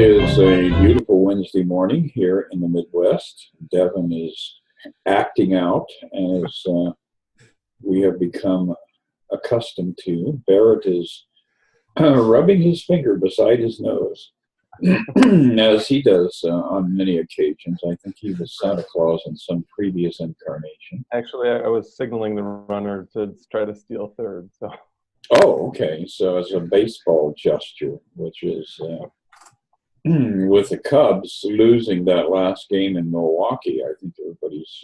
is a beautiful Wednesday morning here in the Midwest. Devin is acting out as we have become accustomed to. Barrett is rubbing his finger beside his nose, as he does on many occasions. I think he was Santa Claus in some previous incarnation. Actually, I was signaling the runner to try to steal third. So. Oh, okay. So it's a baseball gesture, which is with the Cubs losing that last game in Milwaukee. I think everybody's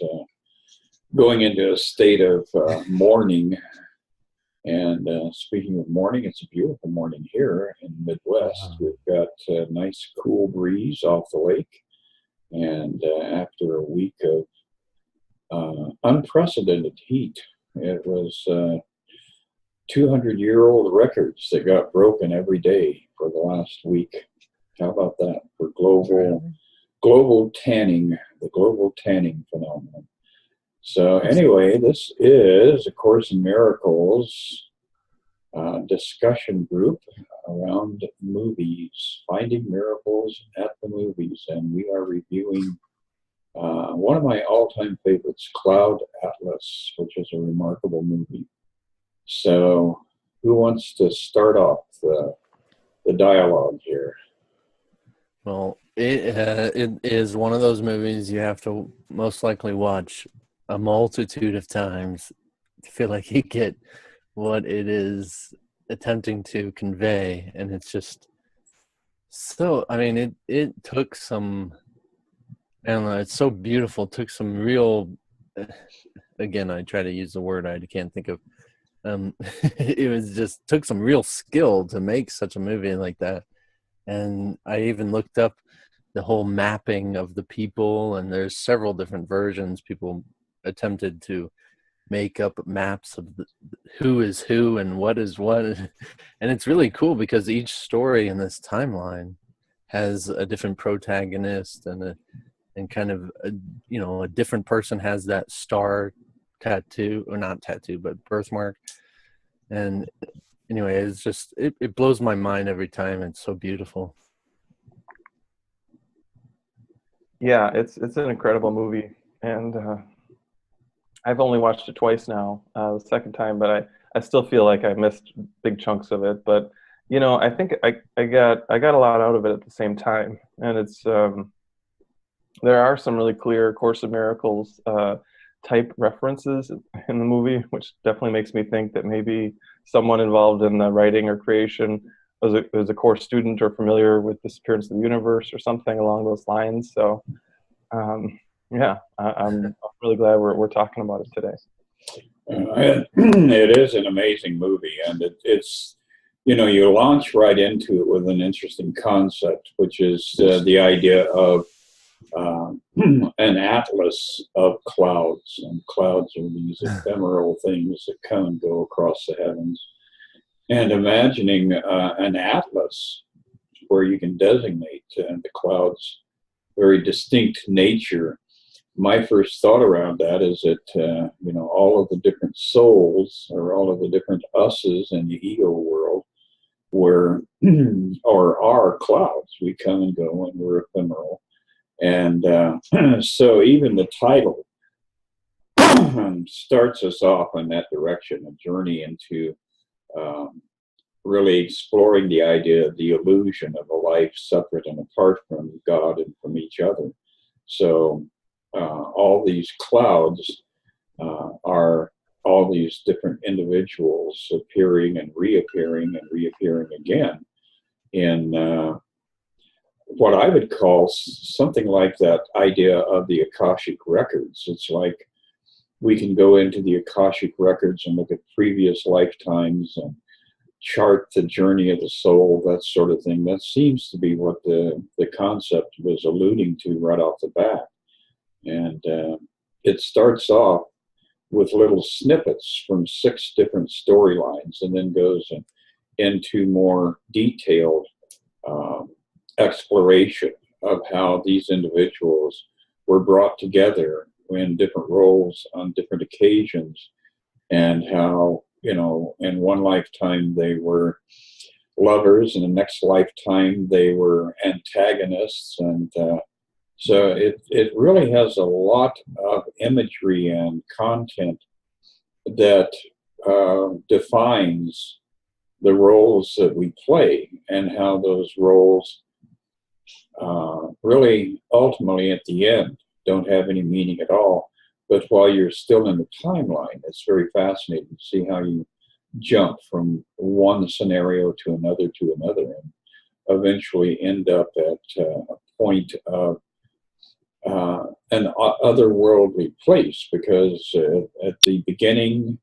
going into a state of mourning. And speaking of morning, it's a beautiful morning here in the Midwest. We've got a nice cool breeze off the lake. And after a week of unprecedented heat, it was 200-year-old records that got broken every day for the last week. How about that for global tanning, the global tanning phenomenon? So anyway, this is A Course in Miracles discussion group around movies, finding miracles at the movies. And we are reviewing one of my all-time favorites, Cloud Atlas, which is a remarkable movie. So who wants to start off the dialogue here? Well, it is one of those movies you have to most likely watch a multitude of times to feel like you get what it is attempting to convey. And it's just so, I mean, it took some, I don't know, it's so beautiful. It took some real, again, I try to use the word I can't think of. It was just took some real skill to make such a movie like that. And I even looked up the whole mapping of the people, and there's several different versions. People attempted to make up maps of who is who and what is what. And it's really cool because each story in this timeline has a different protagonist and kind of, a different person has that star tattoo, or not tattoo, but birthmark. And anyway, it's just, it blows my mind every time. It's so beautiful. Yeah, it's an incredible movie, and I've only watched it twice now, the second time, but I still feel like I missed big chunks of it. But I think I got a lot out of it at the same time, and it's there are some really clear Course of Miracles type references in the movie, which definitely makes me think that maybe someone involved in the writing or creation was a course student or familiar with Disappearance of the Universe or something along those lines. So yeah, I'm really glad we're talking about it today. It is an amazing movie, and it's you launch right into it with an interesting concept, which is the idea of an atlas of clouds, and clouds are these ephemeral things that come and go across the heavens. And imagining an atlas where you can designate the clouds' very distinct nature. My first thought around that is that all of the different souls, or all of the different us's in the ego world, are clouds. We come and go, and we're ephemeral. And so even the title starts us off in that direction, a journey into really exploring the idea of the illusion of a life separate and apart from God and from each other. So all these clouds are all these different individuals appearing and reappearing again in what I would call something like that idea of the Akashic records. It's like we can go into the Akashic records and look at previous lifetimes and chart the journey of the soul, that sort of thing. That seems to be what the concept was alluding to right off the bat. And it starts off with little snippets from 6 different storylines, and then goes into more detailed exploration of how these individuals were brought together in different roles on different occasions, and how in one lifetime they were lovers, and the next lifetime they were antagonists, and so it really has a lot of imagery and content that defines the roles that we play and how those roles really ultimately at the end don't have any meaning at all. But while you're still in the timeline, it's very fascinating to see how you jump from one scenario to another, and eventually end up at a point of an otherworldly place, because at the beginning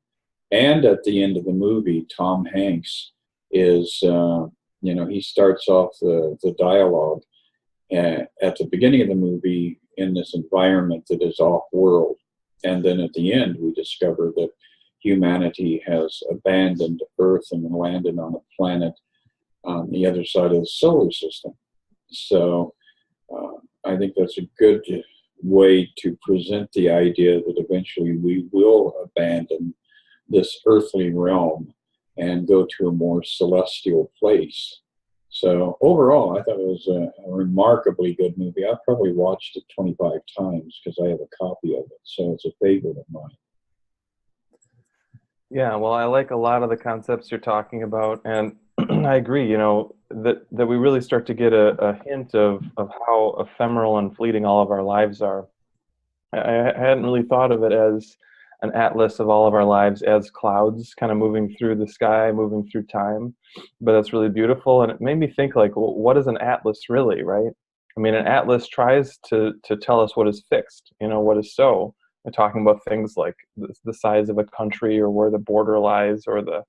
and at the end of the movie, Tom Hanks is, he starts off the dialogue at the beginning of the movie in this environment that is off-world. And then at the end, we discover that humanity has abandoned Earth and landed on a planet on the other side of the solar system. So I think that's a good way to present the idea that eventually we will abandon this earthly realm and go to a more celestial place. So overall, I thought it was a remarkably good movie. I've probably watched it 25 times because I have a copy of it. So it's a favorite of mine. Yeah, well, I like a lot of the concepts you're talking about, and I agree, that we really start to get a hint of how ephemeral and fleeting all of our lives are. I hadn't really thought of it as an atlas of all of our lives as clouds kind of moving through the sky, moving through time. But that's really beautiful. And it made me think, like, well, what is an atlas really, right? I mean, an atlas tries to tell us what is fixed, what is so. We're talking about things like the size of a country, or where the border lies, or the,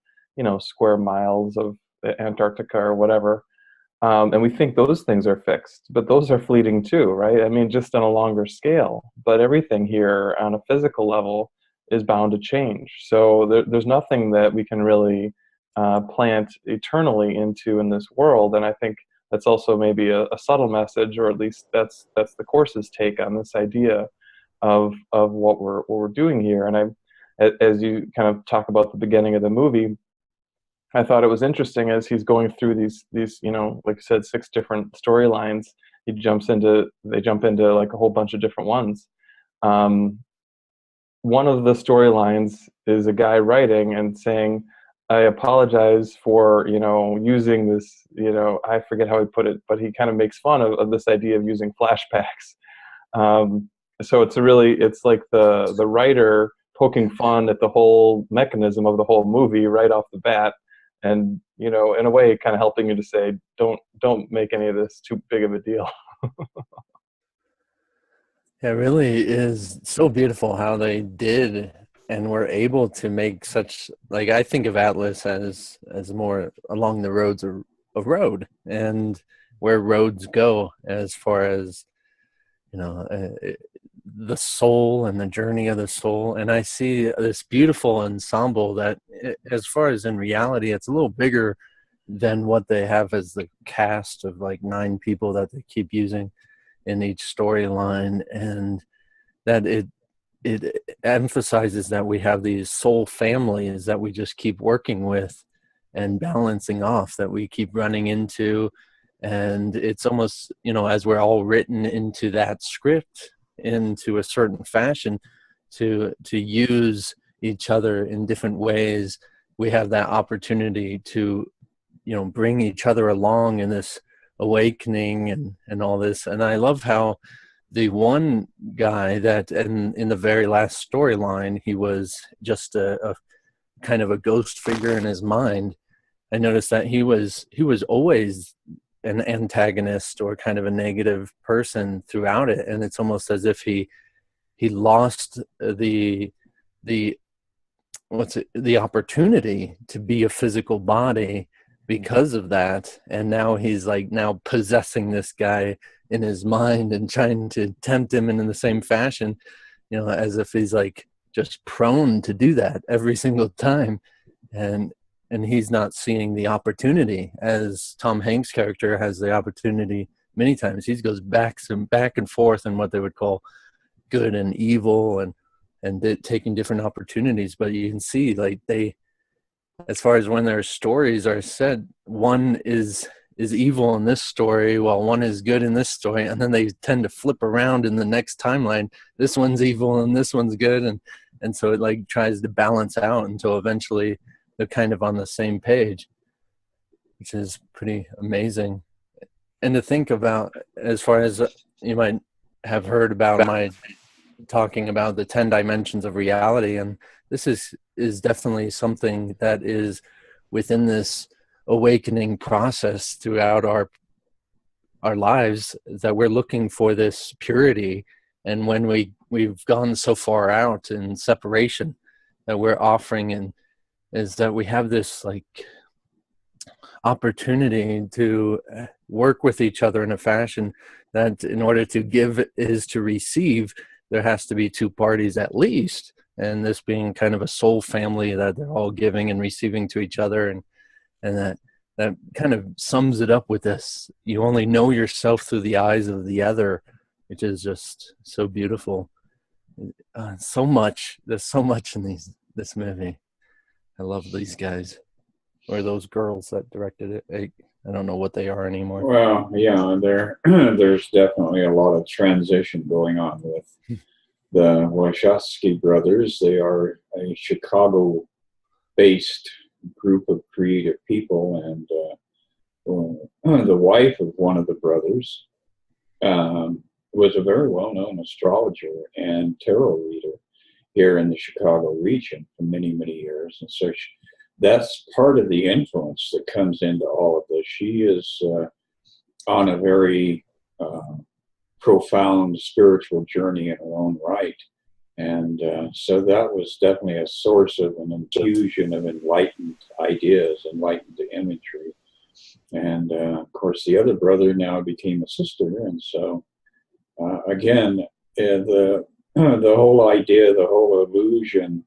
square miles of Antarctica or whatever. And we think those things are fixed, but those are fleeting too, right? I mean, just on a longer scale. But everything here on a physical level is bound to change. So there's nothing that we can really plant eternally into in this world. And I think that's also maybe a subtle message, or at least that's the Course's take on this idea of what we're doing here. And as you kind of talk about the beginning of the movie, I thought it was interesting as he's going through these like you said, 6 different storylines. They jump into like a whole bunch of different ones. One of the storylines is a guy writing and saying, I apologize for, using this, I forget how he put it, but he kind of makes fun of this idea of using flashbacks. So it's like the writer poking fun at the whole mechanism of the whole movie right off the bat. And, in a way, kind of helping you to say, don't make any of this too big of a deal. It really is so beautiful how they did and were able to make such, like, I think of Atlas as more along the roads of a road, and where roads go as far as, the soul and the journey of the soul. And I see this beautiful ensemble that, as far as in reality, it's a little bigger than what they have as the cast of like 9 people that they keep using in each storyline, and that it emphasizes that we have these soul families that we just keep working with and balancing off, that we keep running into. And it's almost, as we're all written into that script into a certain fashion to use each other in different ways, we have that opportunity to, bring each other along in this awakening and all this. And I love how the one guy that in the very last storyline, he was just a kind of a ghost figure in his mind. I noticed that he was always an antagonist or kind of a negative person throughout it, and it's almost as if he lost the opportunity to be a physical body because of that, and now he's like now possessing this guy in his mind and trying to tempt him in the same fashion, as if he's like just prone to do that every single time, and he's not seeing the opportunity as Tom Hanks' character has the opportunity many times. He goes back and forth in what they would call good and evil and taking different opportunities. But you can see like they as far as when their stories are said, one is evil in this story while one is good in this story, and then they tend to flip around in the next timeline. This one's evil and this one's good, and so it like tries to balance out until eventually they're kind of on the same page, which is pretty amazing. And to think about, as far as you might have heard about my talking about the 10 dimensions of reality, and this is definitely something that is within this awakening process throughout our lives, that we're looking for this purity. And when we've gone so far out in separation, that we're offering, and is that we have this like opportunity to work with each other in a fashion that, in order to give is to receive, there has to be two parties at least, and this being kind of a soul family, that they're all giving and receiving to each other, and that kind of sums it up with this: you only know yourself through the eyes of the other, which is just so beautiful. There's so much in this movie. I love these guys, or those girls that directed it. I don't know what they are anymore. Well, yeah, there's definitely a lot of transition going on with the Wachowski brothers. They are a Chicago-based group of creative people, and the wife of one of the brothers was a very well-known astrologer and tarot reader here in the Chicago region for many, many years. And so that's part of the influence that comes into all of this. She is on a very profound spiritual journey in her own right. And so that was definitely a source of an infusion of enlightened ideas, enlightened imagery. And of course, the other brother now became a sister. And so, again, the whole idea, the whole illusion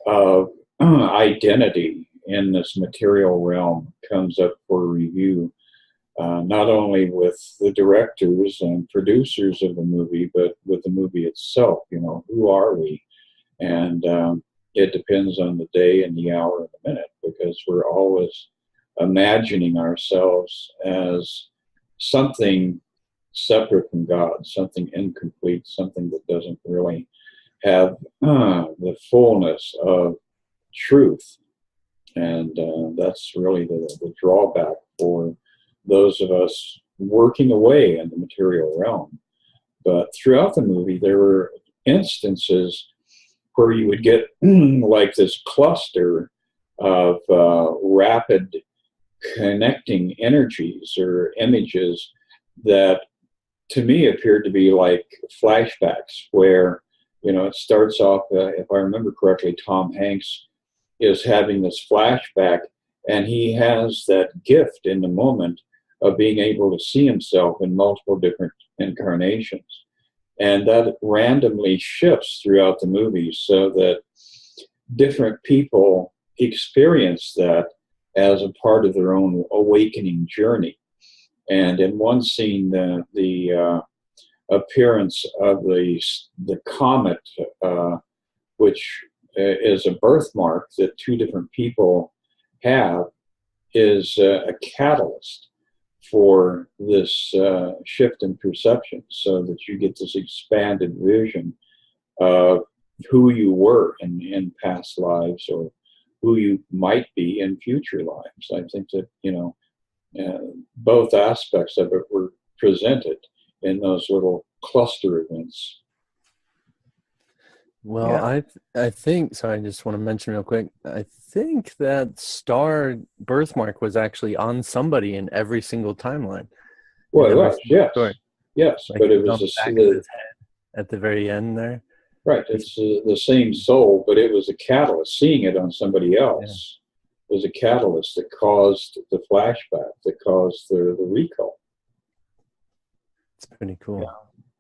of identity in this material realm comes up for review, not only with the directors and producers of the movie, but with the movie itself. You know, who are we? And it depends on the day and the hour and the minute, because we're always imagining ourselves as something separate from God, something incomplete, something that doesn't really have the fullness of truth. And that's really the drawback for those of us working away in the material realm. But throughout the movie, there were instances where you would get like this cluster of rapid connecting energies or images that to me appeared to be like flashbacks, where, you know, it starts off, if I remember correctly, Tom Hanks is having this flashback, and he has that gift in the moment of being able to see himself in multiple different incarnations. And that randomly shifts throughout the movie so that different people experience that as a part of their own awakening journey. And in one scene, the appearance of the comet, which is a birthmark that two different people have, is a catalyst for this shift in perception, so that you get this expanded vision of who you were in past lives, or who you might be in future lives. I think that, you know, both aspects of it were presented in those little cluster events. Well, Yeah. I think, sorry, I just want to mention real quick, I think that star birthmark was actually on somebody in every single timeline. Well, it was, yes. Story. Yes, Like, but it on was the back of his head at the very end there. right. It's the same soul, but it was a catalyst. Seeing it on somebody else was a catalyst that caused the flashback, that caused the recall. It's pretty cool. Yeah.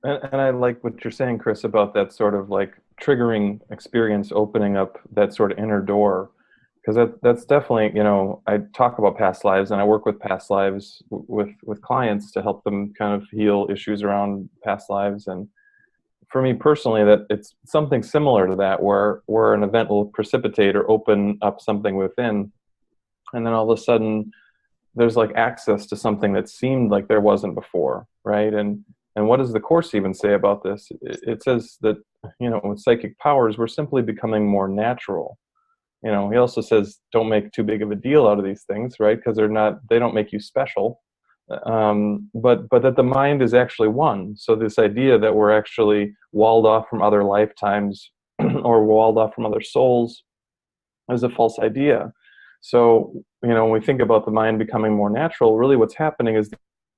And I like what you're saying, Chris, about that sort of like triggering experience opening up that sort of inner door. Because that's definitely, you know, I talk about past lives, and I work with past lives with clients to help them kind of heal issues around past lives. And for me personally, that it's something similar to that, where an event will precipitate or open up something within, and then all of a sudden there's like access to something that seemed like there wasn't before, right? And what does the Course even say about this? It says that, with psychic powers, we're simply becoming more natural. He also says, don't make too big of a deal out of these things, right? Because they don't make you special. But that the mind is actually one. So this idea that we're actually walled off from other lifetimes or walled off from other souls is a false idea. So, when we think about the mind becoming more natural, really what's happening is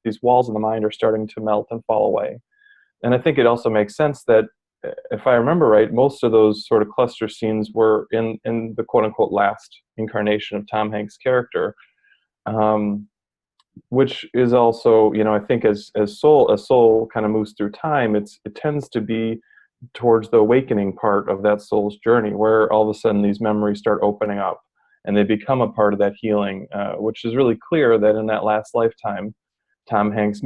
these walls in the mind are starting to melt and fall away. And I think it also makes sense that, if I remember right, most of those sort of cluster scenes were in the quote-unquote last incarnation of Tom Hanks' character, which is also, I think as a soul kind of moves through time, it tends to be towards the awakening part of that soul's journey, where all of a sudden these memories start opening up and they become a part of that healing, which is really clear that in that last lifetime, Tom Hanks'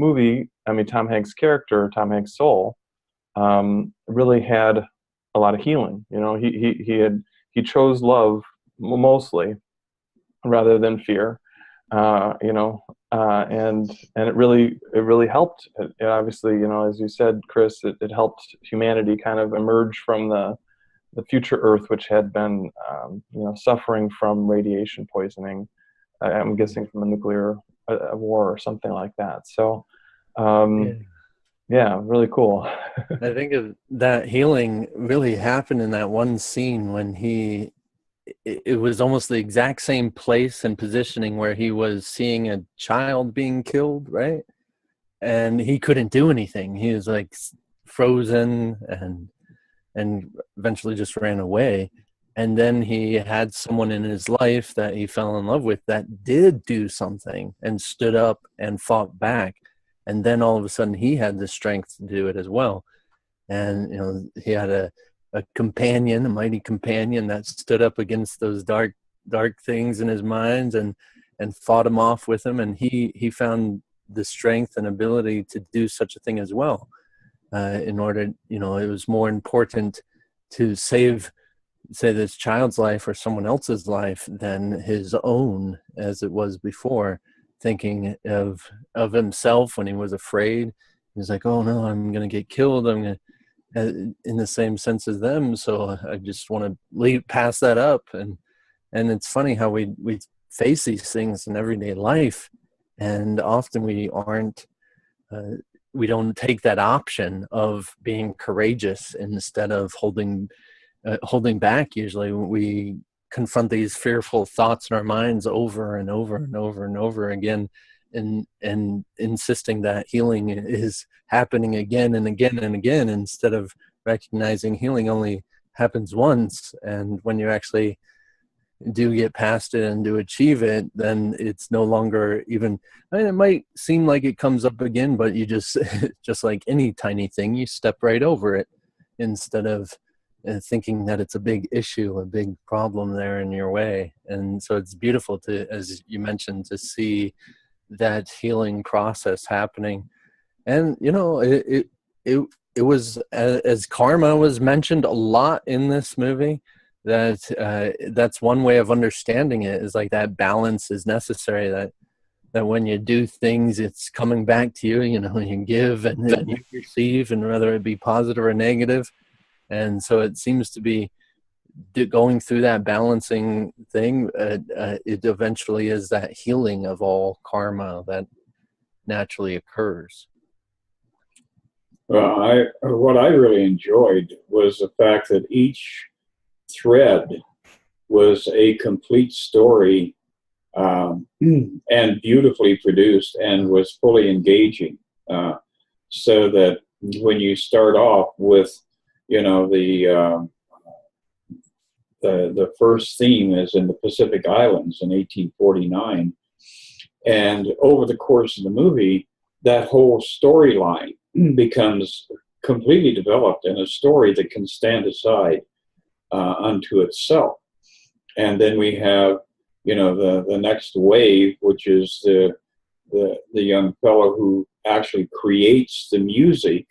character, Tom Hanks' soul, really had a lot of healing. He chose love mostly rather than fear, and it really helped. It obviously, as you said, Chris, it helped humanity kind of emerge from the future Earth, which had been, suffering from radiation poisoning. I'm guessing from a nuclear war or something like that. So, yeah, really cool. I think of that healing really happened in that one scene when it was almost the exact same place and positioning where he was seeing a child being killed, right? And he couldn't do anything. He was like frozen and eventually just ran away. And then he had someone in his life that he fell in love with that did do something and stood up and fought back. And then all of a sudden he had the strength to do it as well. And, he had a companion, a mighty companion that stood up against those dark things in his mind and fought him off with him. And he found the strength and ability to do such a thing as well. In order, it was more important to save, say, this child's life or someone else's life than his own, as it was before. Thinking of himself when he was afraid, he was like, "Oh no, I'm going to get killed. I'm going to," in the same sense as them. So I just want to leave past that up. And it's funny how we face these things in everyday life, and often we aren't. We don't take that option of being courageous instead of holding back. Usually we confront these fearful thoughts in our minds over and over and over and over again, and insisting that healing is happening again and again and again, instead of recognizing healing only happens once. And when you actually do get past it and do achieve it, then it's no longer even, it might seem like it comes up again, but you just like any tiny thing, you step right over it instead of thinking that it's a big issue, a big problem there in your way. And so it's beautiful to, as you mentioned, to see that healing process happening. And it was, as karma was mentioned a lot in this movie, that's one way of understanding it, is like that balance is necessary, that when you do things, it's coming back to you. You give and then you receive, and whether it be positive or negative. And so it seems to be going through that balancing thing. It eventually is that healing of all karma that naturally occurs. Well, what I really enjoyed was the fact that each thread was a complete story, and beautifully produced, and was fully engaging, so that when you start off with the first theme is in the Pacific Islands in 1849, and over the course of the movie, that whole storyline becomes completely developed in a story that can stand aside unto itself. And then we have the next wave, which is the young fellow who actually creates the music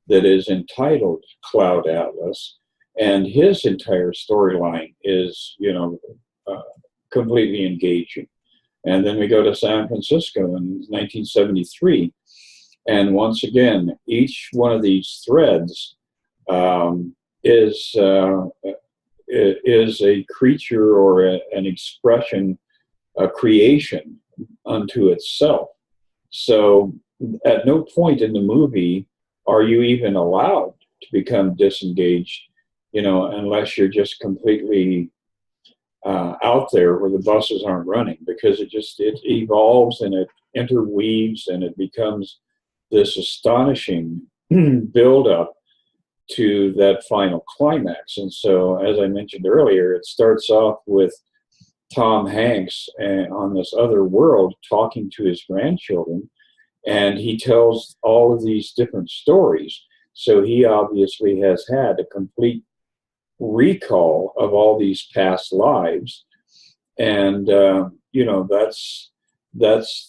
that is entitled Cloud Atlas, and his entire storyline is, completely engaging. And then we go to San Francisco in 1973, and once again, each one of these threads is a creature or an expression, a creation unto itself. So at no point in the movie are you even allowed to become disengaged, unless you're just completely out there where the buses aren't running, because it evolves and it interweaves and it becomes this astonishing build-up to that final climax. And so, as I mentioned earlier, it starts off with Tom Hanks on this other world talking to his grandchildren, and he tells all of these different stories. So he obviously has had a complete recall of all these past lives, and that's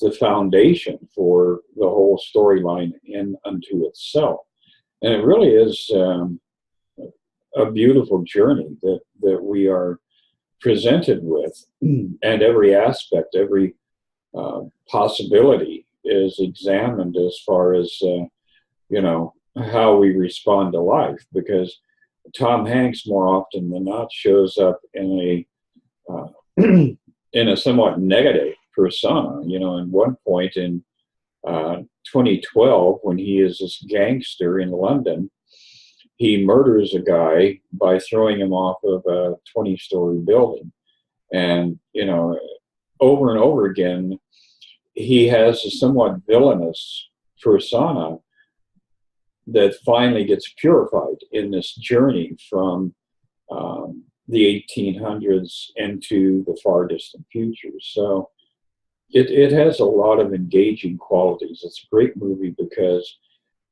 the foundation for the whole storyline in unto itself. And it really is a beautiful journey that we are presented with, and every aspect, every possibility is examined as far as how we respond to life, because Tom Hanks more often than not shows up in a somewhat negative persona. In one point in 2012, when he is this gangster in London, he murders a guy by throwing him off of a 20-story building. And, over and over again, he has a somewhat villainous persona that finally gets purified in this journey from the 1800s into the far distant future. So it has a lot of engaging qualities. It's a great movie because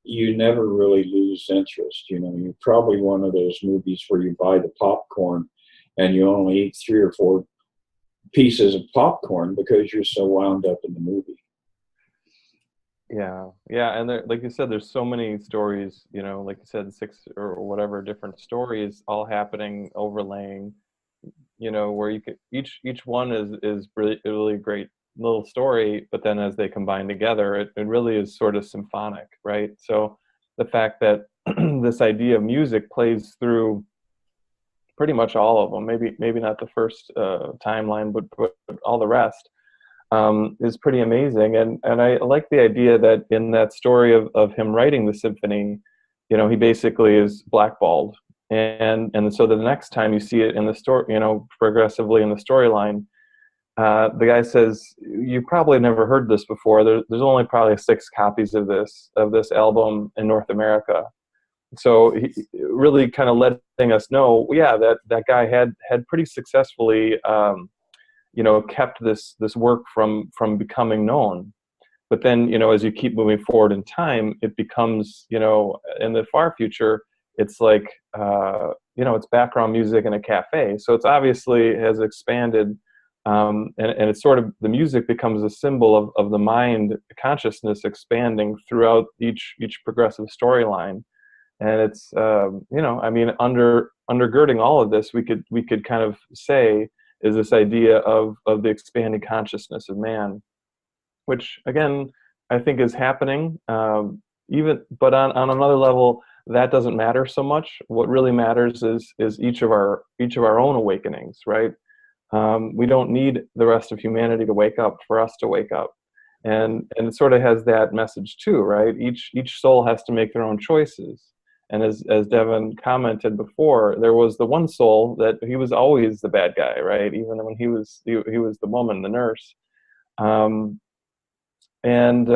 you never really lose interest. You're probably one of those movies where you buy the popcorn and you only eat 3 or 4 pieces of popcorn because you're so wound up in the movie. Yeah, and there, like you said, there's so many stories, like you said, 6 or whatever different stories all happening, overlaying, where you could each one is really, really great little story, but then as they combine together, it really is sort of symphonic, right? So the fact that this idea of music plays through pretty much all of them, maybe not the first timeline, but all the rest, is pretty amazing. And I like the idea that in that story of him writing the symphony, he basically is blackballed. And so the next time you see it in the story, progressively in the storyline, the guy says, you probably never heard this before. There's only probably 6 copies of this album in North America. So he really kind of letting us know, that guy had pretty successfully, kept this work from becoming known. But then, as you keep moving forward in time, it becomes, in the far future, it's like, it's background music in a cafe. So it's obviously has expanded, and it's sort of, the music becomes a symbol of the mind consciousness expanding throughout each progressive storyline. And it's, undergirding all of this, we could kind of say, is this idea of the expanding consciousnness of man, which again I think is happening. But on another level, that doesn't matter so much. What really matters is each of our own awakenings, right? We don't need the rest of humanity to wake up for us to wake up, and it sort of has that message too, right? Each soul has to make their own choices. And as Devan commented before, there was the one soul that he was always the bad guy, right? Even when he was the woman, the nurse. And then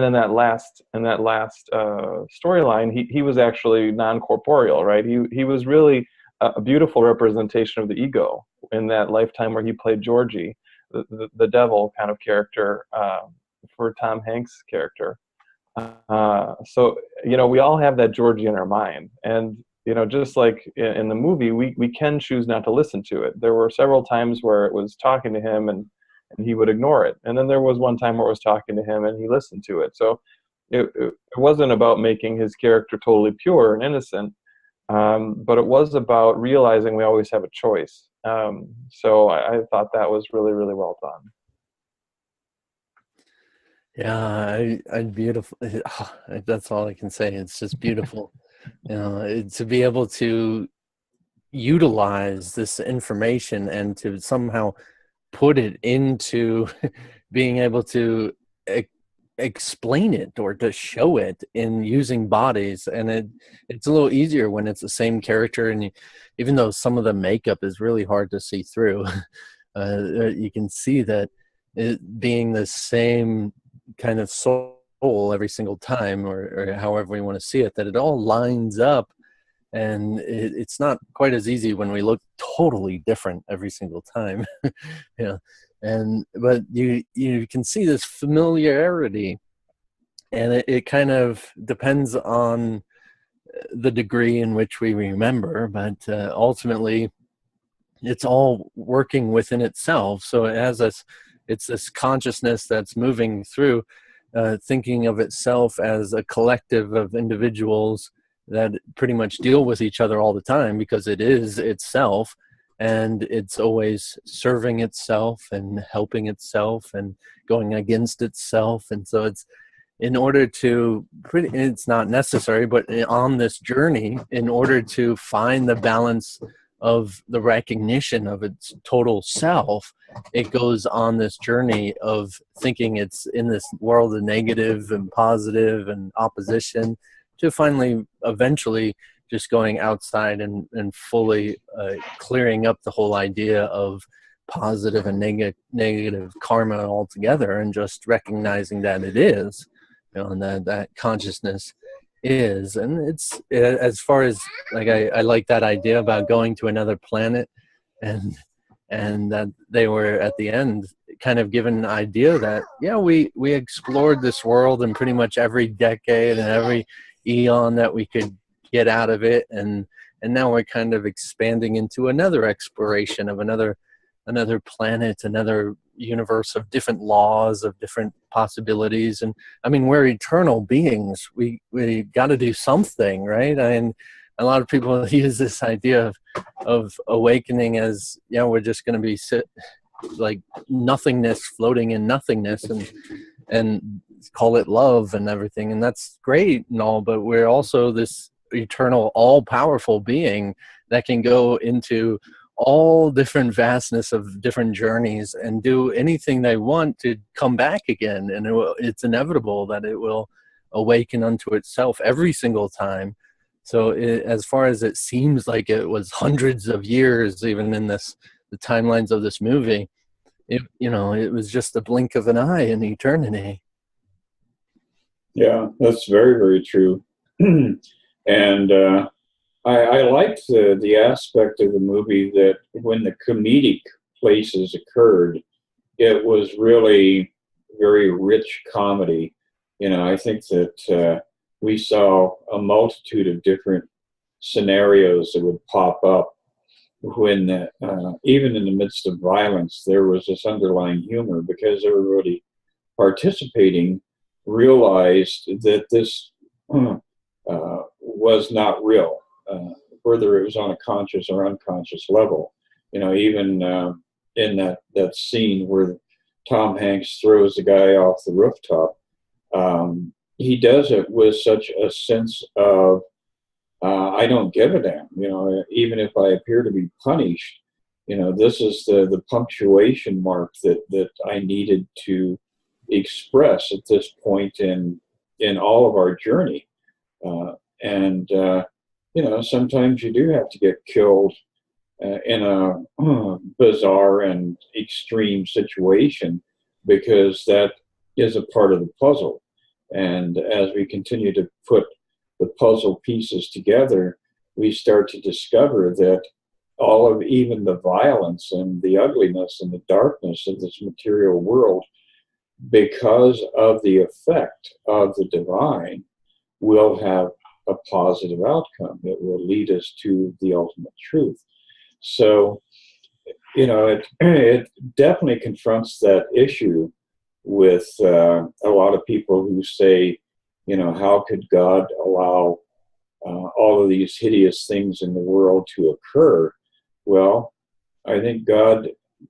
in that last storyline, he was actually non-corporeal, right? He was really a beautiful representation of the ego in that lifetime where he played Georgie, the devil kind of character for Tom Hanks' character. So we all have that Georgie in our mind, and just like in the movie, we can choose not to listen to it. There were several times where it was talking to him and he would ignore it, and then there was one time where it was talking to him and he listened to it. So it wasn't about making his character totally pure and innocent, but it was about realizing we always have a choice. So I thought that was really, really well done. Yeah, I beautiful. That's all I can say. It's just beautiful, to be able to utilize this information and to somehow put it into being able to explain it or to show it in using bodies. And it's a little easier when it's the same character, and even though some of the makeup is really hard to see through, you can see that it being the same kind of soul every single time, or however we want to see it, that it all lines up. And it's not quite as easy when we look totally different every single time. But you can see this familiarity, and it kind of depends on the degree in which we remember, but ultimately it's all working within itself. So it has it's this consciousness that's moving through, thinking of itself as a collective of individuals that pretty much deal with each other all the time, because it is itself, and it's always serving itself and helping itself and going against itself. And so it's, in order to, it's not necessary, but on this journey, in order to find the balance of the recognition of its total self, it goes on this journey of thinking it's in this world of negative and positive and opposition, to finally eventually just going outside and fully clearing up the whole idea of positive and negative karma altogether, and just recognizing that it is, and that consciousness is. And it's, as far as, like, I like that idea about going to another planet, and that they were at the end kind of given an idea that, yeah, we explored this world in pretty much every decade and every eon that we could get out of it, and now we're kind of expanding into another exploration of another planet, another universe of different laws, of different possibilities. And I mean, we're eternal beings. We got to do something, right? And a lot of people use this idea of awakening as, we're just going to be like nothingness, floating in nothingness, and call it love and everything. And that's great and all, but we're also this eternal, all-powerful being that can go into all different vastness of different journeys and do anything they want to come back again. And it's inevitable that it will awaken unto itself every single time. So as far as it seems like it was hundreds of years, even in the timelines of this movie, it was just a blink of an eye in eternity. Yeah, that's very, very true. And I liked the aspect of the movie that when the comedic places occurred, it was really very rich comedy. I think that we saw a multitude of different scenarios that would pop up when, even in the midst of violence, there was this underlying humor, because everybody participating realized that this was not real, whether it was on a conscious or unconscious level. Even in that scene where Tom Hanks throws the guy off the rooftop, he does it with such a sense of, I don't give a damn, even if I appear to be punished, this is the punctuation mark that I needed to express at this point in all of our journey. And sometimes you do have to get killed in a bizarre and extreme situation, because that is a part of the puzzle. And as we continue to put the puzzle pieces together, we start to discover that all of even the violence and the ugliness and the darkness of this material world, because of the effect of the divine, will have a positive outcome. It will lead us to the ultimate truth. So, it definitely confronts that issue with a lot of people who say, how could God allow all of these hideous things in the world to occur? Well, I think God,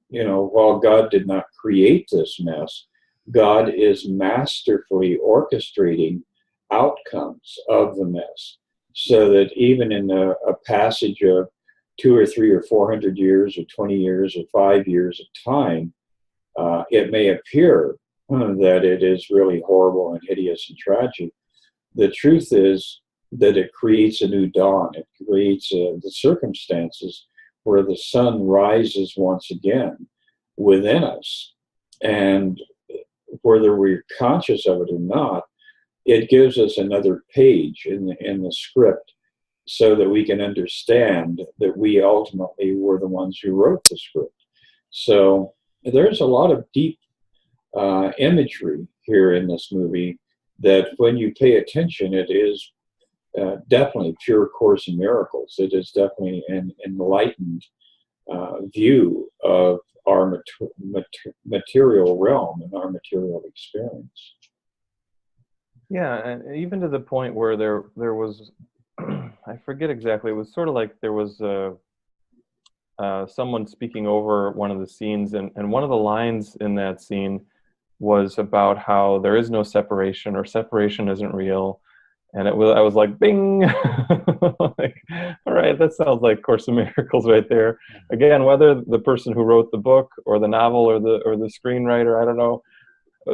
while God did not create this mess, God is masterfully orchestrating outcomes of the mess, so that even in a passage of 2 or 3 or 400 years or 20 years or 5 years of time, it may appear that it is really horrible and hideous and tragic. The truth is that it creates a new dawn. It creates the circumstances where the sun rises once again within us. And whether we're conscious of it or not, it gives us another page in the script, so that we can understand that we ultimately were the ones who wrote the script. So there's a lot of deep imagery here in this movie that, when you pay attention, it is definitely pure Course in Miracles. It is definitely an enlightened view of our material realm and our material experience. Yeah, and even to the point where there was, I forget exactly, it was sort of like there was someone speaking over one of the scenes, and one of the lines in that scene was about how there is no separation, or separation isn't real. And I was like, bing! Like, all right, that sounds like Course in Miracles right there. Again, whether the person who wrote the book or the novel or the screenwriter, I don't know,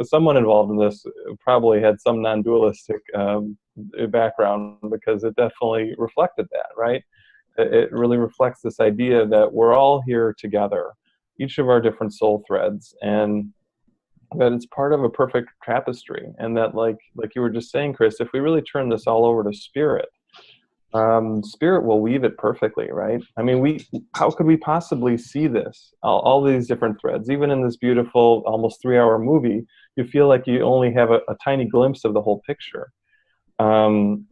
someone involved in this probably had some non-dualistic background, because it definitely reflected that, right? It really reflects this idea that we're all here together, each of our different soul threads, and that it's part of a perfect tapestry. And that, like you were just saying, Chris, if we really turn this all over to spirit, spirit will weave it perfectly, right? I mean, how could we possibly see this, all these different threads? Even in this beautiful, almost 3-hour movie, you feel like you only have a tiny glimpse of the whole picture. And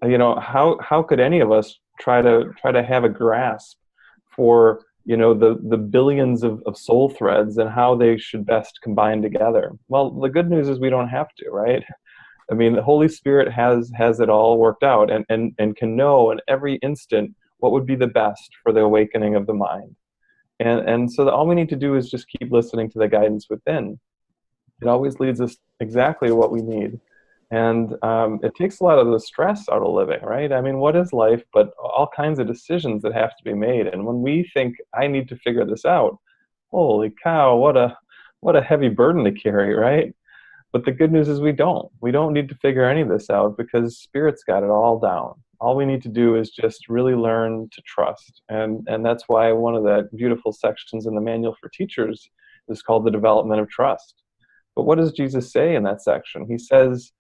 how could any of us try to have a grasp for the billions of soul threads and how they should best combine together? Well, the good news is we don't have to, right? I mean, the Holy Spirit has it all worked out, and can know in every instant what would be the best for the awakening of the mind. And so all we need to do is just keep listening to the guidance within. It always leads us exactly to what we need. And it takes a lot of the stress out of living, right? I mean, what is life but all kinds of decisions that have to be made? And when we think, I need to figure this out, holy cow, what a heavy burden to carry, right? But the good news is we don't need to figure any of this out, because Spirit's got it all down. All we need to do is just really learn to trust. And that's why one of the beautiful sections in the Manual for Teachers is called the Development of Trust. But what does Jesus say in that section? He says,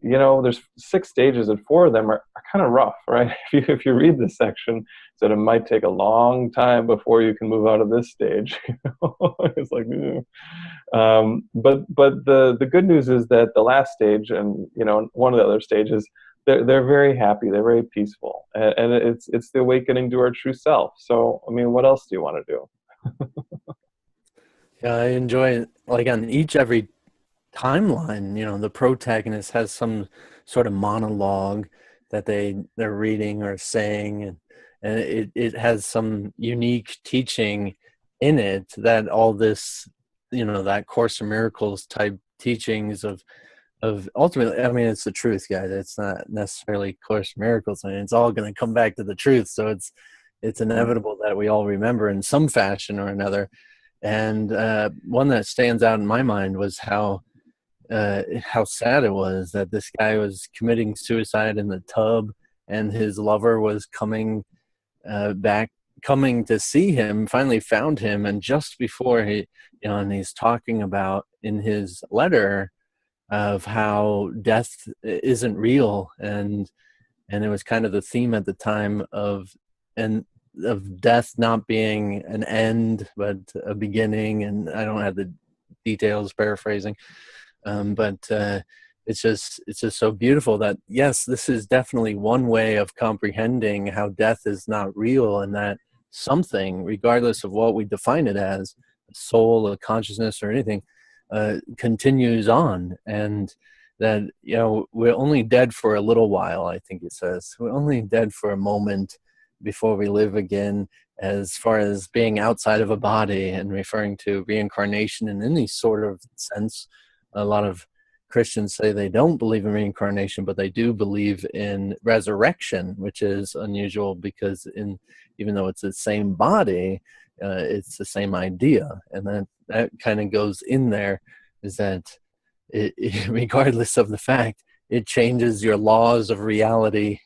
there's 6 stages, and 4 of them are kind of rough, right? If you read this section, that it might take a long time before you can move out of this stage. It's like, but the good news is that the last stage, and one of the other stages, they're very happy, they're very peaceful, and it's the awakening to our true self. So, I mean, what else do you want to do? Yeah, I enjoy it. Like on every timeline, the protagonist has some sort of monologue that they're reading or saying, and it has some unique teaching in it, that all this, that Course in Miracles type teachings of ultimately, I mean, it's the truth, guys. It's not necessarily Course in Miracles. I mean, it's all going to come back to the truth. So it's inevitable that we all remember in some fashion or another. And one that stands out in my mind was how sad it was that this guy was committing suicide in the tub, and his lover was coming to see him, finally found him, and just before and he's talking about in his letter of how death isn't real, and it was kind of the theme at the time of death not being an end but a beginning, and I don't have the details, paraphrasing. But it's just so beautiful that, yes, this is definitely one way of comprehending how death is not real, and that something, regardless of what we define it as, a soul, a consciousness, or anything, continues on. And that, you know, we're only dead for a little while, I think it says. We're only dead for a moment before we live again, as far as being outside of a body, and referring to reincarnation in any sort of sense. A lot of Christians say they don't believe in reincarnation, but they do believe in resurrection, which is unusual because even though it's the same body, it's the same idea. And that kind of goes in there, is that regardless of the fact, it changes your laws of reality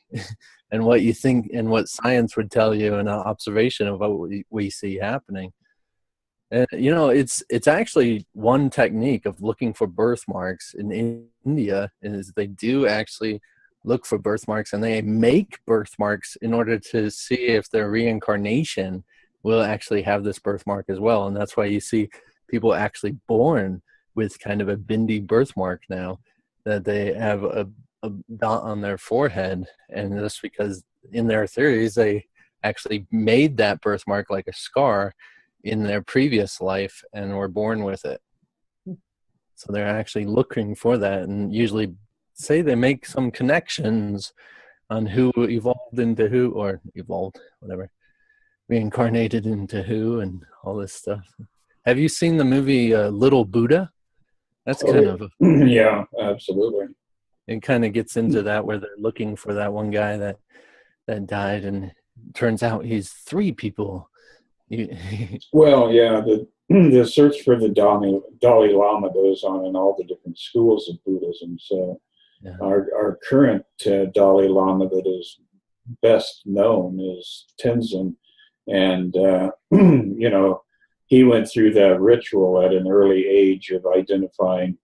and what you think and what science would tell you, and an observation of what we see happening. And, you know, it's actually one technique of looking for birthmarks in India is they do actually look for birthmarks, and they make birthmarks in order to see if their reincarnation will actually have this birthmark as well. And that's why you see people actually born with kind of a bindi birthmark now, that they have a dot on their forehead. And that's because in their theories, they actually made that birthmark like a scar in their previous life and were born with it. So they're actually looking for that, and usually say they make some connections on who evolved into who, or evolved, whatever, reincarnated into who, and all this stuff. Have you seen the movie Little Buddha? That's kind of yeah, absolutely. It kind of gets into that, where they're looking for that one guy that died, and turns out he's three people. Well, yeah, the search for the Dalai Lama goes on in all the different schools of Buddhism. So Yeah. our current Dalai Lama that is best known is Tenzin. And, you know, he went through that ritual at an early age of identifying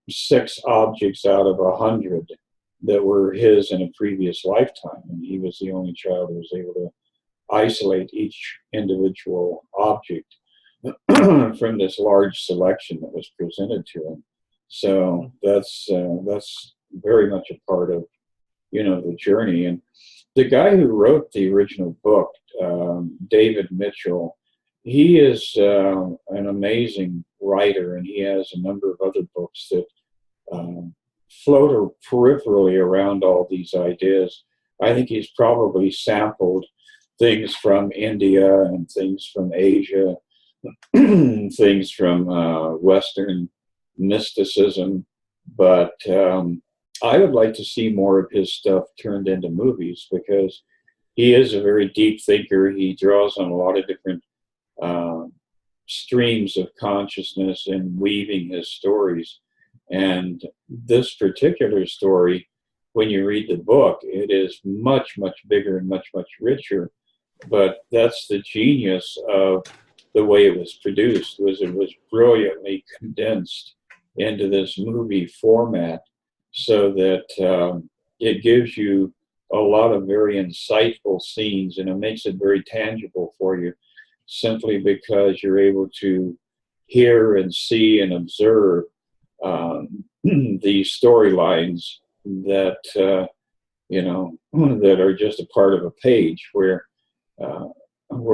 6 objects out of 100 that were his in a previous lifetime. And he was the only child who was able to isolate each individual object from this large selection that was presented to him. So that's very much a part of, you know, the journey. And the guy who wrote the original book, David Mitchell, he is an amazing writer, and he has a number of other books that float peripherally around all these ideas. I think he's probably sampled things from India and things from Asia, things from Western mysticism. But I would like to see more of his stuff turned into movies, because he is a very deep thinker. He draws on a lot of different streams of consciousness in weaving his stories. And this particular story, when you read the book, it is much, much bigger and much, much richer. But that's the genius of the way it was produced, was it was brilliantly condensed into this movie format, so that it gives you a lot of very insightful scenes, and it makes it very tangible for you, simply because you're able to hear and see and observe these storylines that you know, that are just a part of a page, where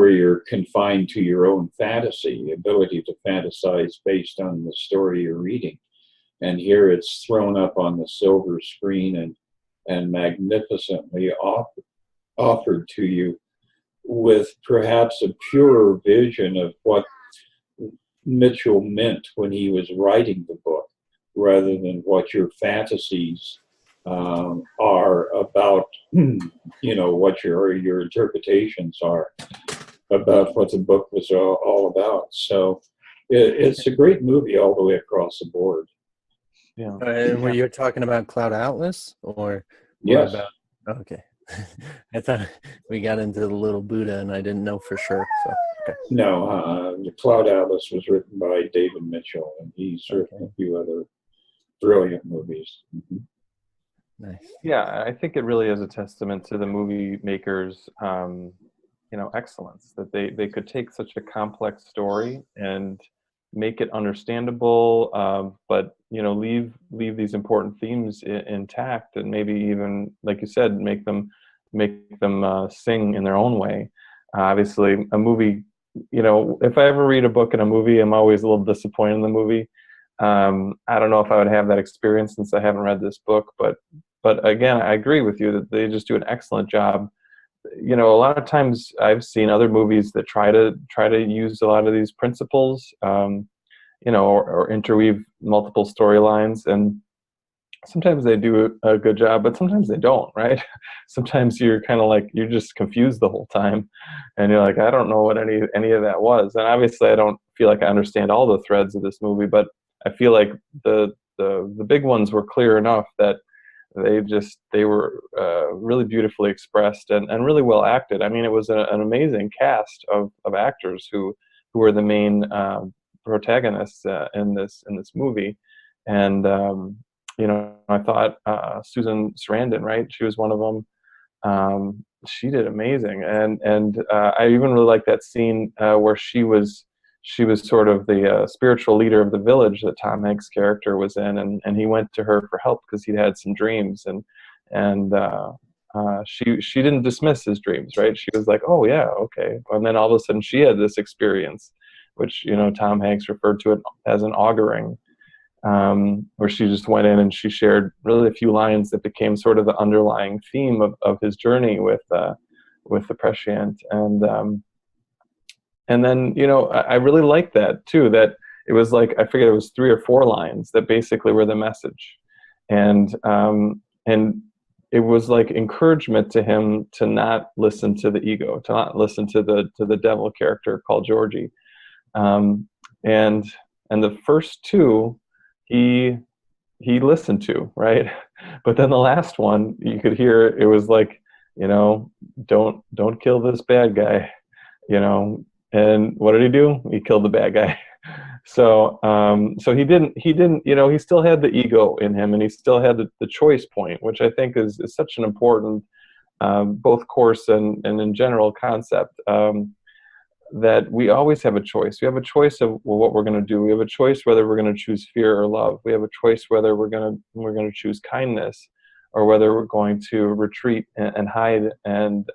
you're confined to your own fantasy, ability to fantasize based on the story you're reading. And here it's thrown up on the silver screen and magnificently offered to you, with perhaps a purer vision of what Mitchell meant when he was writing the book, rather than what your fantasies are about, you know, what your interpretations are about what the book was all about. So it's a great movie all the way across the board. Yeah. And were you talking about Cloud Atlas, or Yes. about? Okay, I thought we got into the Little Buddha, and I didn't know for sure. So okay. No, the Cloud Atlas was written by David Mitchell, and he's written a few other brilliant movies. Mm-hmm. Nice. Yeah, I think it really is a testament to the movie makers, you know, excellence, that they could take such a complex story and make it understandable, but, you know, leave these important themes intact, and maybe even, like you said, make them sing in their own way. Obviously, a movie, you know, if I ever read a book and a movie, I'm always a little disappointed in the movie. I don't know if I would have that experience since I haven't read this book, but again, I agree with you that they just do an excellent job. You know, a lot of times I've seen other movies that try to use a lot of these principles, you know, or interweave multiple storylines, and sometimes they do a good job, but sometimes they don't, right? Sometimes you're kind of like, you're just confused the whole time, and you're like, I don't know what any of that was. And obviously I don't feel like I understand all the threads of this movie, but I feel like the big ones were clear enough that they were really beautifully expressed and really well acted. I mean, it was an amazing cast of actors who were the main protagonists in this movie. And you know, I thought Susan Sarandon, right? She was one of them. She did amazing, and I even really like that scene where she was sort of the spiritual leader of the village that Tom Hanks' character was in, and he went to her for help because he'd had some dreams, and she didn't dismiss his dreams, right? She was like, oh yeah, okay, and then all of a sudden she had this experience, which, you know, Tom Hanks referred to it as an auguring. Where she just went in and she shared really a few lines that became sort of the underlying theme of his journey with the prescient. And then, you know, I really liked that too, that it was like, I forget, it was 3 or 4 lines that basically were the message. And it was like encouragement to him to not listen to the ego, to not listen to the devil character called Georgie. And the first 2, he listened to, right? But then the last one, you could hear it was like, you know, don't kill this bad guy, you know. And what did he do? He killed the bad guy. So he didn't, you know, he still had the ego in him, and he still had the choice point, which I think is such an important both course and in general concept. That we always have a choice. We have a choice of what we're going to do. We have a choice whether we're going to choose fear or love. We have a choice whether we're going to choose kindness, or whether we're going to retreat and hide and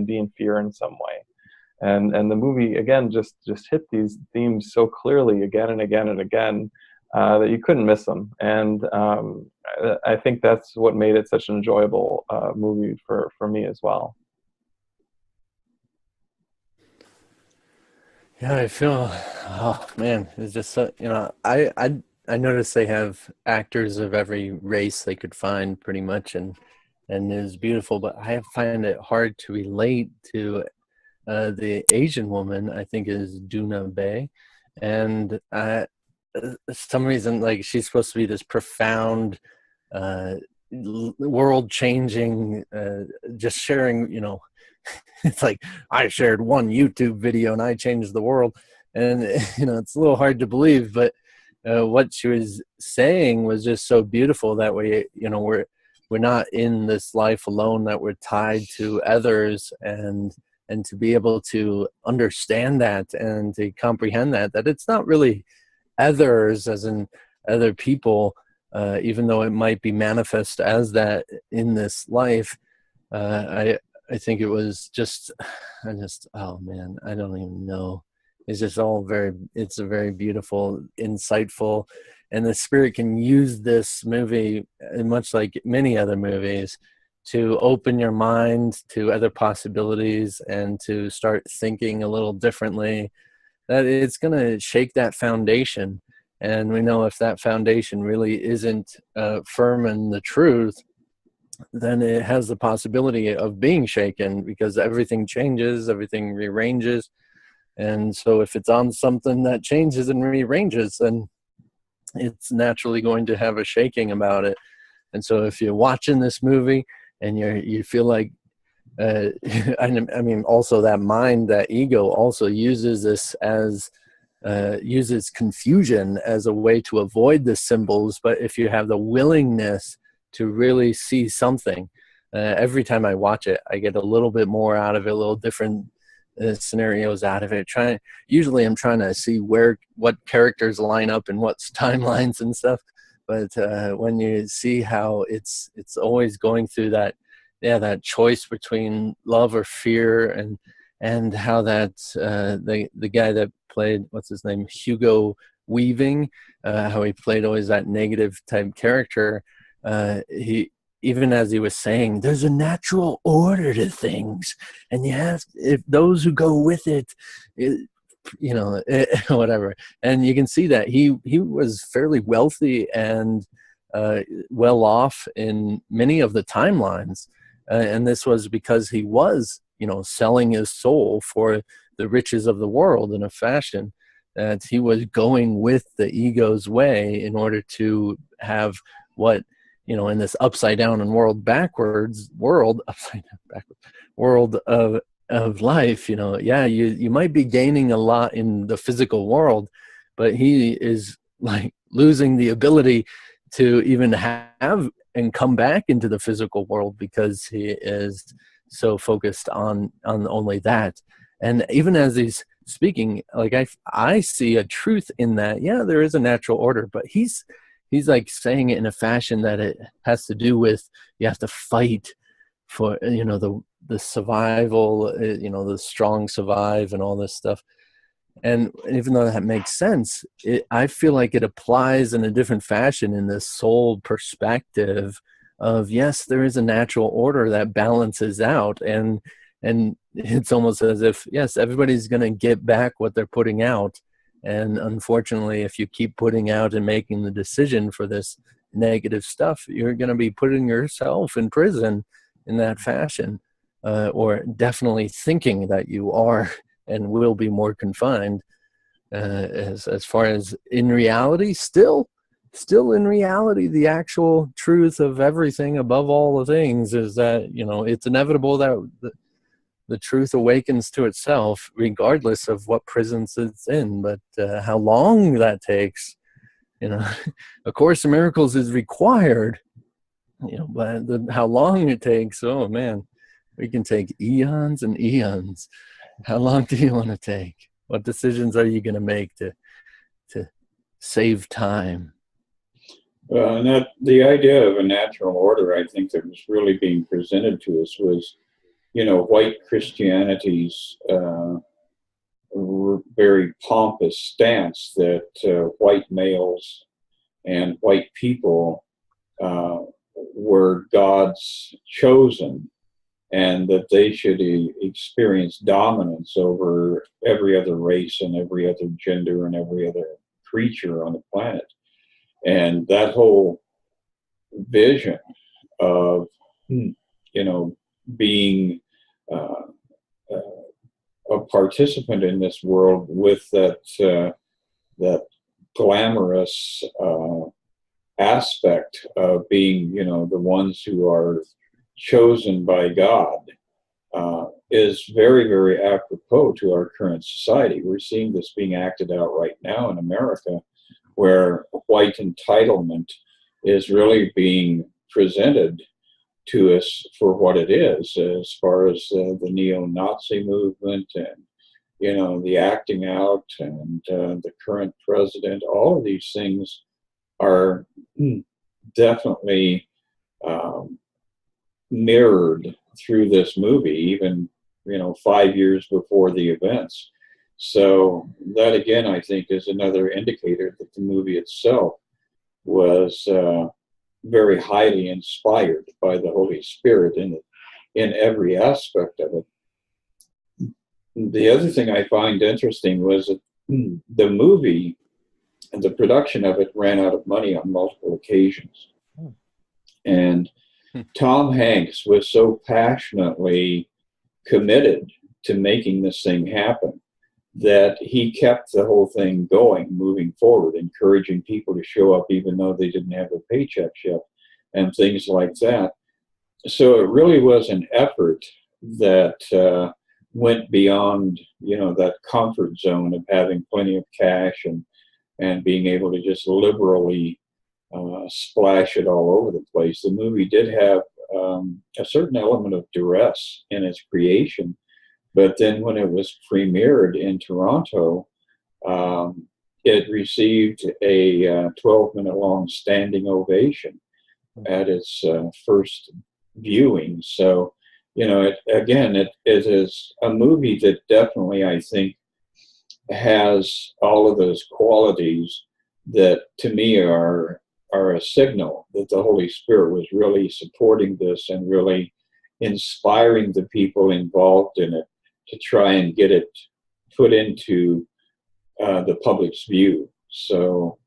be in fear in some way. And the movie again just hit these themes so clearly again and again and again that you couldn't miss them. And I think that's what made it such an enjoyable movie for me as well. Yeah, I feel, oh man, it's just so, you know, I noticed they have actors of every race they could find pretty much, and it was beautiful, but I find it hard to relate to the Asian woman, I think is Duna Bay, and some reason, like, she's supposed to be this profound, world-changing, just sharing, you know, it's like, I shared one YouTube video and I changed the world. And, you know, it's a little hard to believe, but what she was saying was just so beautiful that way, you know, we're not in this life alone, that we're tied to others, and to be able to understand that and to comprehend that it's not really others as in other people, even though it might be manifest as that in this life. I think it was just, oh man, I don't even know. It's just all it's a very beautiful, insightful, and the Spirit can use this movie, much like many other movies, to open your mind to other possibilities and to start thinking a little differently, that it's going to shake that foundation. And we know if that foundation really isn't firm in the truth, then it has the possibility of being shaken, because everything changes, everything rearranges. And so if it's on something that changes and rearranges, then it's naturally going to have a shaking about it. And so if you're watching this movie and you feel like, I mean, also that mind, that ego also uses this as, uses confusion as a way to avoid the symbols. But if you have the willingness to really see something, every time I watch it, I get a little bit more out of it, a little different scenarios out of it. Usually I'm trying to see what characters line up and what's timelines and stuff. But when you see how it's always going through that choice between love or fear, and how that the guy that played, what's his name, Hugo weaving, how he played always that negative type character. He, even as he was saying, there's a natural order to things, and you have, if those who go with it, whatever. And you can see that he was fairly wealthy and well off in many of the timelines, and this was because he was, selling his soul for the riches of the world in a fashion that he was going with the ego's way in order to have what, in this upside down and upside down backwards world of life, you might be gaining a lot in the physical world, but he is like losing the ability to even have and come back into the physical world because he is so focused on only that. And even as he's speaking, like I see a truth in that. Yeah, there is a natural order, but he's like saying it in a fashion that it has to do with, you have to fight for, the survival, the strong survive and all this stuff. And even though that makes sense, I feel like it applies in a different fashion in this soul perspective of, yes, there is a natural order that balances out. And it's almost as if, yes, everybody's going to get back what they're putting out. And unfortunately, if you keep putting out and making the decision for this negative stuff, you're going to be putting yourself in prison in that fashion, or definitely thinking that you are and will be more confined. As far as in reality, still in reality, the actual truth of everything above all the things is that, it's inevitable that the truth awakens to itself regardless of what prisons it's in. But how long that takes, A Course in Miracles is required, but how long it takes, oh man, we can take eons and eons. How long do you want to take? What decisions are you going to make to save time? And that the idea of a natural order, I think, that was really being presented to us was, white Christianity's very pompous stance that white males and white people were God's chosen, and that they should experience dominance over every other race and every other gender and every other creature on the planet. And that whole vision of, being a participant in this world with that glamorous aspect of being, the ones who are chosen by God, is very, very apropos to our current society. We're seeing this being acted out right now in America, where white entitlement is really being presented to us for what it is, as far as the neo-Nazi movement and, the acting out and the current president. All of these things are definitely mirrored through this movie, even 5 years before the events. So that again, I think, is another indicator that the movie itself was very highly inspired by the Holy Spirit in every aspect of it. The other thing I find interesting was that the movie and the production of it ran out of money on multiple occasions. And Tom Hanks was so passionately committed to making this thing happen that he kept the whole thing going, moving forward, encouraging people to show up even though they didn't have their paychecks yet, and things like that. So it really was an effort that went beyond, that comfort zone of having plenty of cash and being able to just liberally splash it all over the place. The movie did have a certain element of duress in its creation, but then when it was premiered in Toronto, it received a 12-minute long standing ovation at its first viewing. So, it is a movie that definitely, I think, has all of those qualities that to me are a signal that the Holy Spirit was really supporting this and really inspiring the people involved in it to try and get it put into the public's view. So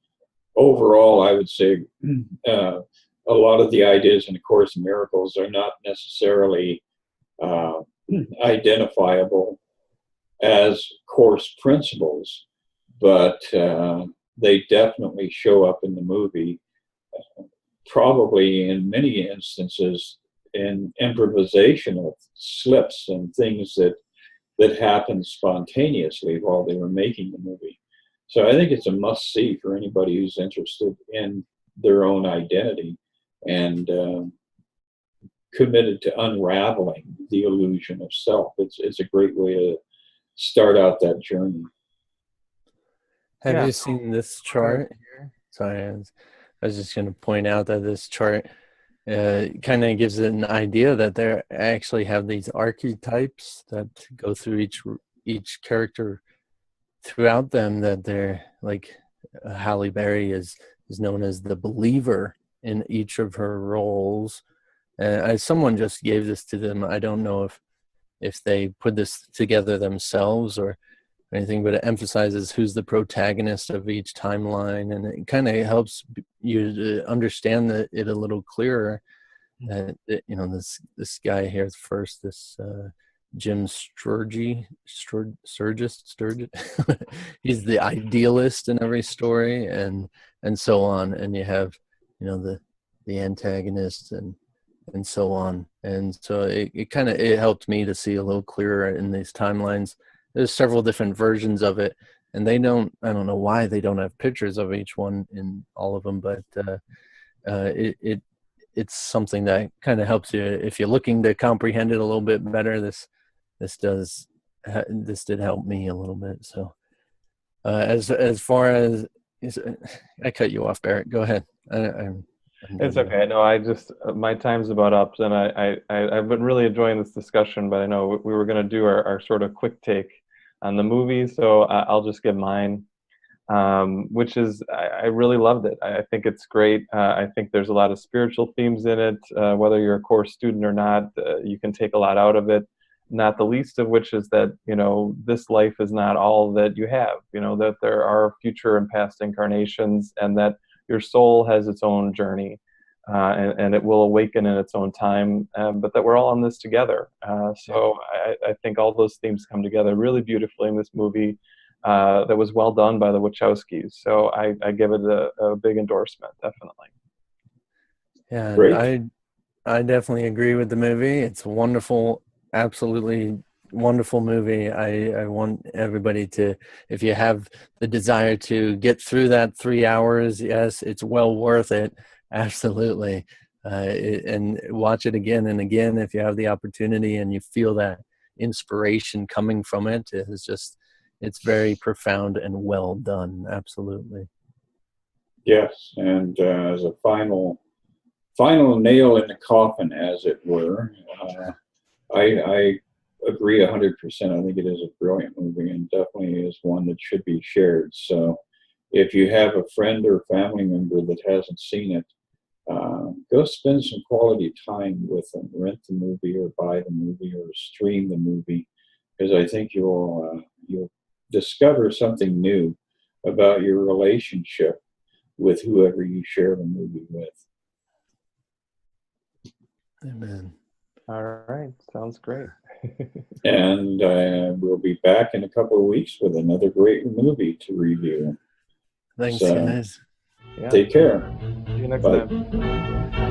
overall, I would say a lot of the ideas in A Course in Miracles are not necessarily identifiable as Course principles, but they definitely show up in the movie, probably in many instances in improvisation of slips and things that happened spontaneously while they were making the movie. So I think it's a must-see for anybody who's interested in their own identity and committed to unraveling the illusion of self. It's a great way to start out that journey. Have you seen this chart? Sorry, I was just going to point out that this chart kind of gives it an idea that they actually have these archetypes that go through each character throughout them, that they're like Halle Berry is known as the believer in each of her roles. Someone just gave this to them. I don't know if they put this together themselves or anything, but it emphasizes who's the protagonist of each timeline, and it kind of helps you to understand it a little clearer. That this guy here first, this Jim Sturgis, he's the idealist in every story, and so on. And you have the antagonist and so on. And so it helped me to see a little clearer in these timelines. There's several different versions of it, and I don't know why they don't have pictures of each one in all of them, but it's something that kind of helps you if you're looking to comprehend it a little bit better. This did help me a little bit. So as far as I cut you off, Barrett. Go ahead. It's okay. No, I just my time's about up, and I've been really enjoying this discussion. But I know we were going to do our sort of quick take on the movie, so I'll just give mine, which is I really loved it. I think it's great. I think there's a lot of spiritual themes in it. Whether you're a course student or not, you can take a lot out of it. Not the least of which is that this life is not all that you have. That there are future and past incarnations, and that your soul has its own journey, and it will awaken in its own time, but that we're all on this together. So I think all those themes come together really beautifully in this movie that was well done by the Wachowskis. So I give it a big endorsement, definitely. Yeah, Great. I definitely agree with the movie. It's a wonderful, absolutely wonderful movie. I want everybody to, if you have the desire to get through that 3 hours, yes, it's well worth it. Absolutely. And watch it again and again if you have the opportunity and you feel that inspiration coming from it. It's very profound and well done. Absolutely. Yes, and as a final nail in the coffin, as it were, I agree 100%. I think it is a brilliant movie and definitely is one that should be shared. So if you have a friend or family member that hasn't seen it, go spend some quality time with them. Rent the movie or buy the movie or stream the movie, because I think you'll discover something new about your relationship with whoever you share the movie with. Amen. All right, sounds great. And we'll be back in a couple of weeks with another great movie to review. Thanks, So, guys. Yeah. take care. See you next Bye. time.